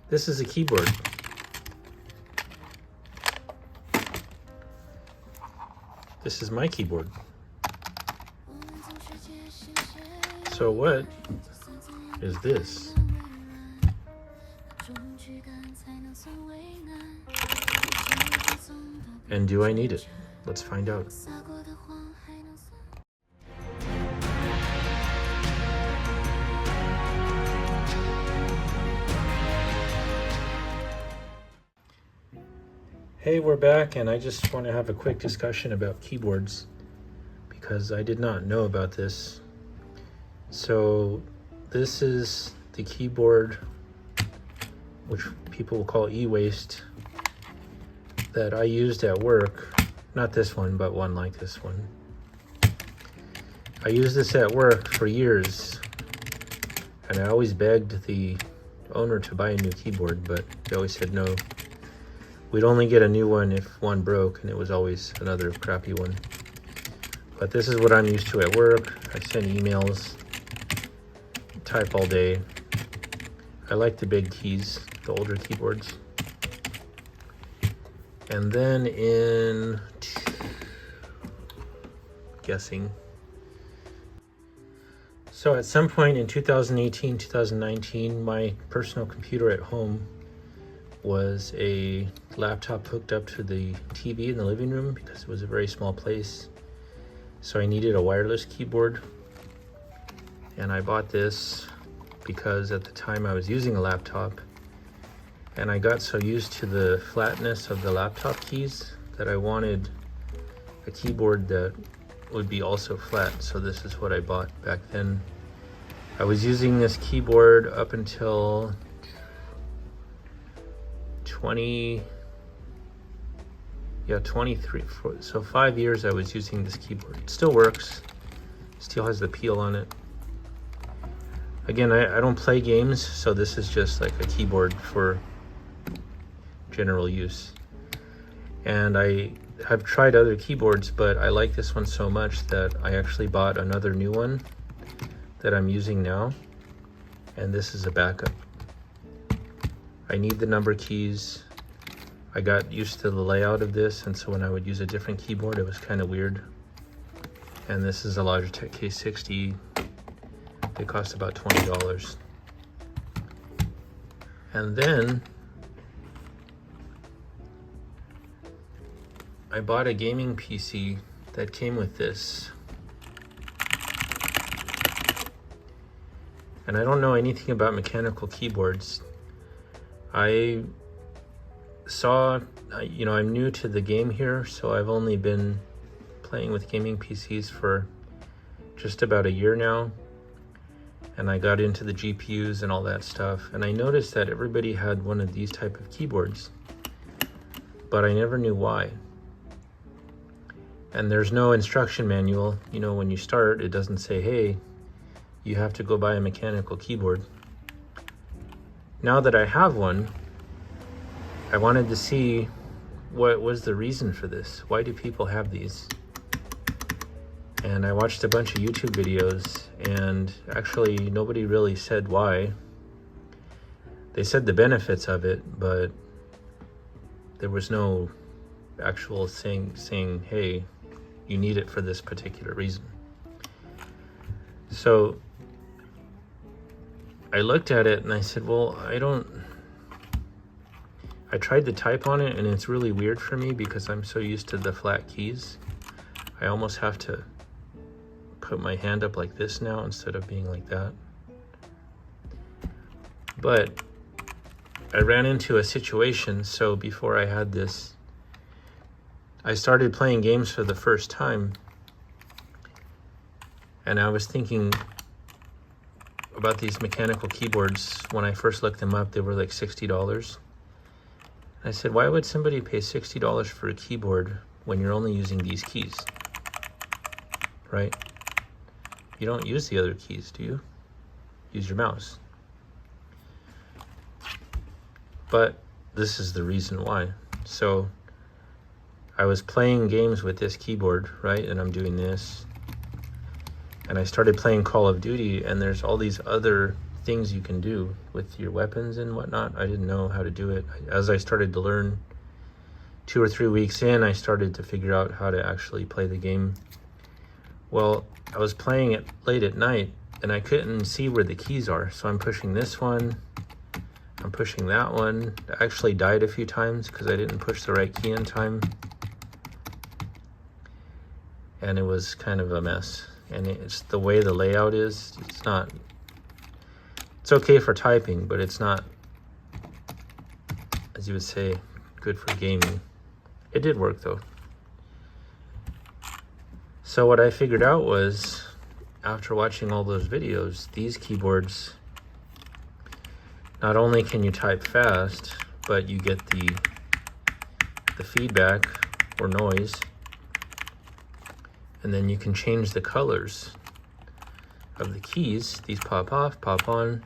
This is a keyboard. This is my keyboard. So what is this? And do I need it? Let's find out. Hey, we're back, and I just want to have a quick discussion about keyboards because I did not know about this. So this is the keyboard, which people will call e-waste, that I used at work. Not this one, but one like this one. I used this at work for years, and I always begged the owner to buy a new keyboard, but they always said no. We'd only get a new one if one broke, and it was always another crappy one. But this is what I'm used to at work. I send emails, type all day. I like the big keys, the older keyboards. And then in guessing. So at some point in 2018, 2019, my personal computer at home was a laptop hooked up to the TV in the living room because it was a very small place. So I needed a wireless keyboard. And I bought this because at the time I was using a laptop and I got so used to the flatness of the laptop keys that I wanted a keyboard that would be also flat. So this is what I bought back then. I was using this keyboard up until 23, so 5 years I was using this keyboard. It still works, still has the peel on it. Again, I don't play games, so this is just like a keyboard for general use. And I have tried other keyboards, but I like this one so much that I actually bought another new one that I'm using now, and this is a backup. I need the number keys. I got used to the layout of this, and so when I would use a different keyboard, it was kind of weird. And this is a Logitech K60. They cost about $20. And then I bought a gaming PC that came with this. And I don't know anything about mechanical keyboards. I saw, I'm new to the game here, so I've only been playing with gaming PCs for just about a year now. And I got into the GPUs and all that stuff. And I noticed that everybody had one of these type of keyboards, but I never knew why. And there's no instruction manual. When you start, it doesn't say, hey, you have to go buy a mechanical keyboard. Now that I have one, I wanted to see what was the reason for this. Why do people have these? And I watched a bunch of YouTube videos, and actually nobody really said why. They said the benefits of it, but there was no actual saying, hey, you need it for this particular reason. So I looked at it and I said, well, I tried to type on it, and it's really weird for me because I'm so used to the flat keys. I almost have to put my hand up like this now instead of being like that. But I ran into a situation. So before I had this, I started playing games for the first time, and I was thinking about these mechanical keyboards. When I first looked them up, they were like $60. I said, why would somebody pay $60 for a keyboard when you're only using these keys, right? You don't use the other keys, do you? Use your mouse. But this is the reason why. So I was playing games with this keyboard, right? And I'm doing this. And I started playing Call of Duty, and there's all these other things you can do with your weapons and whatnot. I didn't know how to do it. As I started to learn, 2 or 3 weeks in, I started to figure out how to actually play the game. Well, I was playing it late at night and I couldn't see where the keys are. So I'm pushing this one, I'm pushing that one. I actually died a few times because I didn't push the right key in time. And it was kind of a mess. And it's the way the layout is, it's okay for typing, but it's not, as you would say, good for gaming. It did work though. So what I figured out was, after watching all those videos, these keyboards, not only can you type fast, but you get the feedback or noise, and then you can change the colors of the keys. These pop off, pop on.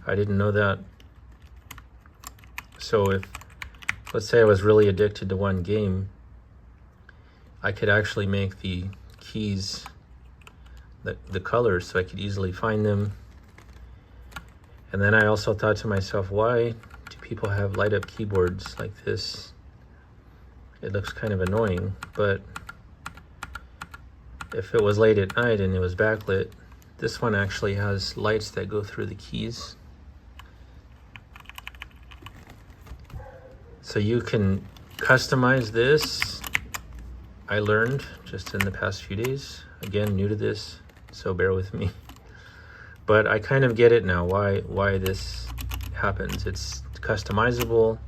I didn't know that. So if, let's say I was really addicted to one game, I could actually make the keys, the colors, so I could easily find them. And then I also thought to myself, why do people have light up keyboards like this? It looks kind of annoying, but if it was late at night and it was backlit, this one actually has lights that go through the keys. So you can customize this. I learned just in the past few days. Again, new to this, so bear with me. But I kind of get it now, why this happens. It's customizable,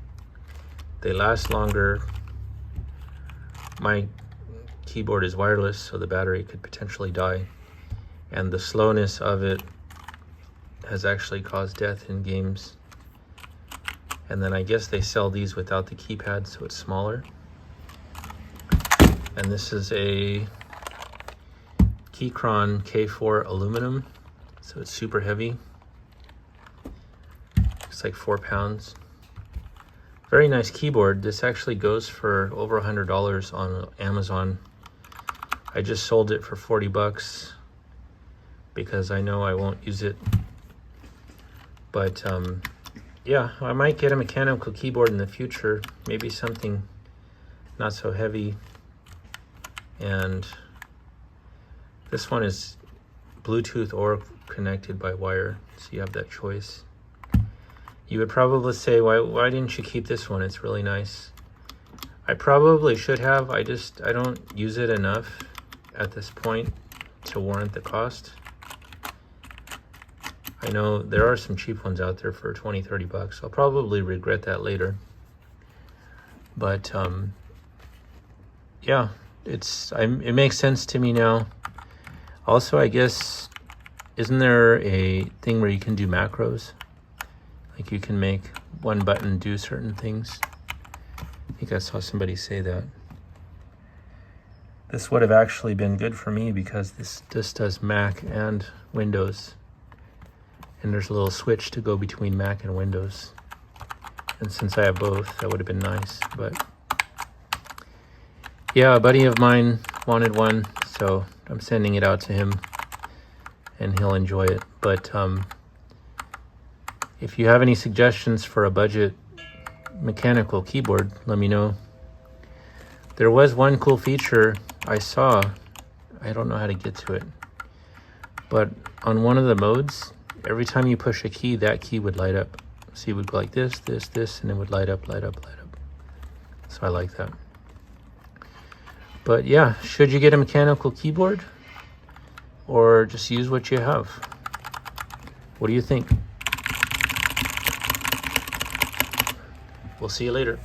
they last longer. My keyboard is wireless, so the battery could potentially die. And the slowness of it has actually caused death in games. And then I guess they sell these without the keypad, so it's smaller. And this is a Keychron K4 aluminum, so it's super heavy. It's like 4 pounds. Very nice keyboard. This actually goes for over $100 on Amazon. I just sold it for 40 bucks because I know I won't use it. But yeah, I might get a mechanical keyboard in the future, maybe something not so heavy. And this one is Bluetooth or connected by wire, so you have that choice. You would probably say, why didn't you keep this one? It's really nice. I probably should have. I don't use it enough at this point to warrant the cost. I know there are some cheap ones out there for 20, 30 bucks. I'll probably regret that later. But yeah, it makes sense to me now. Also, I guess, isn't there a thing where you can do macros? Like you can make one button do certain things. I think I saw somebody say that. This would have actually been good for me because this does Mac and Windows. And there's a little switch to go between Mac and Windows. And since I have both, that would have been nice. But yeah, a buddy of mine wanted one, so I'm sending it out to him and he'll enjoy it. But if you have any suggestions for a budget mechanical keyboard, let me know. There was one cool feature I saw. I don't know how to get to it. But on one of the modes, every time you push a key, that key would light up. So you would go like this, this, this, and it would light up, light up, light up. So I like that. But yeah, should you get a mechanical keyboard or just use what you have? What do you think? We'll see you later.